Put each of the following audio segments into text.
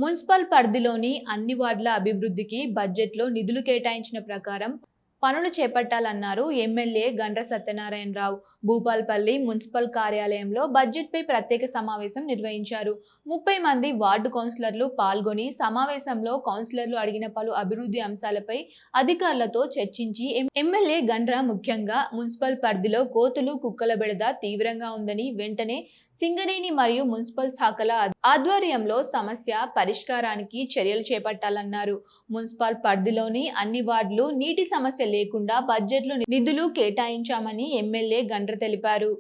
Municipal పరిధిలోని అన్ని వార్డుల అభివృద్ధికి బడ్జెట్లో నిధులు కేటాయించిన ప్రకారం పనులు చేపట్టాలన్నారు ఎమ్మెల్యే గండ్ర సత్యనారాయణరావు. భూపాల్పల్లి మున్సిపల్ కార్యాలయంలో బడ్జెట్పై ప్రత్యేక సమావేశం నిర్వహించారు. 30 మంది వార్డు కౌన్సిలర్లు పాల్గొని సమావేశంలో కౌన్సిలర్లు అడిగిన పలు అభివృద్ధి అంశాలపై అధికారులతో చర్చించి ఎమ్మెల్యే గండ్ర ముఖ్యంగా మున్సిపల్ పరిధిలో కోతులు కుక్కల బెడద తీవ్రంగా ఉందని వెంటనే సింగరేణి మరియు మున్సిపల్ శాఖల ఆధ్వర్యంలో సమస్య పరిష్కారానికి చర్యలు చేపట్టాలన్నారు. మున్సిపల్ పరిధిలోని అన్ని వార్డులు నీటి సమస్య లేకుండా బడ్జెట్లో నిధులు కేటాయించామని ఎమ్మెల్యే గండ్ర తెలిపారు.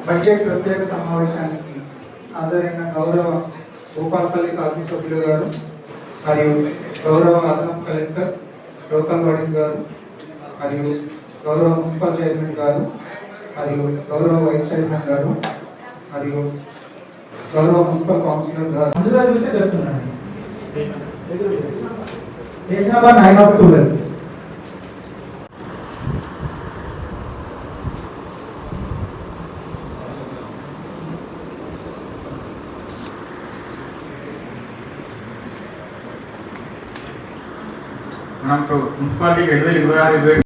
బడ్జెట్ ప్రత్యేక సమావేశానికి హాజరైన గౌరవ భూపాల్పల్లి శాసనసభ్యులు గారు మరియు గౌరవ అదనపు కలెక్టర్ లోకల్ బాడీస్ గారు మరియు గౌరవ మున్సిపల్ చైర్మన్ గారు మరియు గౌరవ వైస్ చైర్మన్ గారు మరియు గౌరవ మున్సిపల్ కౌన్సిలర్ గారు అందులో చూస్తే చెప్తున్నాను. Page number 9 of 12. మనకు మున్సిపాలిటీ 2026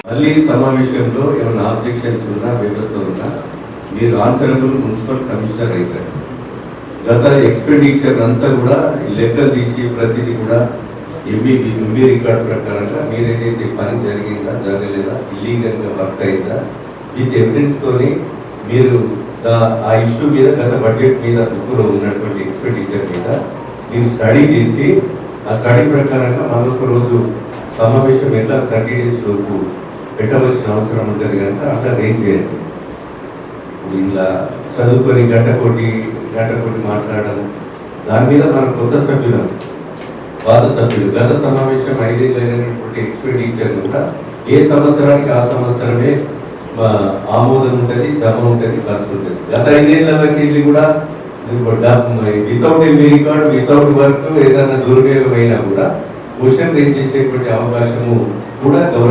మళ్ళీ సమావేశంలో ఏమైనా ఆబ్జెక్షన్స్ ఉన్నా వ్యవస్థ ఉన్నా మీరు ఆన్సరబుల్ మున్సిపల్ కమిషనర్ అవుతారు. గత ఎక్స్పెండిచర్ అంతా కూడా లెక్కలు తీసి ప్రతిదీ కూడా ఎంబీ రికార్డ్ ప్రకారంగా మీరు ఏదైతే పని జరిగిందా జరగలేదా ఇల్లీగల్గా వర్క్ అయిందా విత్ ఎవిడెన్స్తోని మీరు ఆ ఇష్యూ మీద గత బడ్జెట్ మీద బుక్లో ఉన్నటువంటి ఎక్స్పెండిచర్ మీద మీరు స్టడీ చేసి ఆ స్టడీ ప్రకారంగా మరొక రోజు సమావేశం ఎట్లా 30 days లోపు పెట్టవలసిన అవసరం ఉంటుంది కనుక అట్లా రేంజ్ చేయండి. ఇలా చదువుకొని గంట కొట్టి మాట్లాడడం దాని మీద మన కొత్త సభ్యులం పాత సభ్యులు గత సమావేశం 5 ఏళ్ళు అయినటువంటి ఎక్స్పెండిచర్ కూడా ఏ సంవత్సరానికి ఆ సంవత్సరమే ఆమోదం ఉంటుంది, జమ ఉంటుంది, ఖర్చు ఉంటుంది. గత 5 ఏళ్ళకి కూడా without MB record without work ఏదైనా దుర్వినియోగం అయినా కూడా క్వశ్చన్ రేజ్ చేసేటువంటి అవకాశము కూడా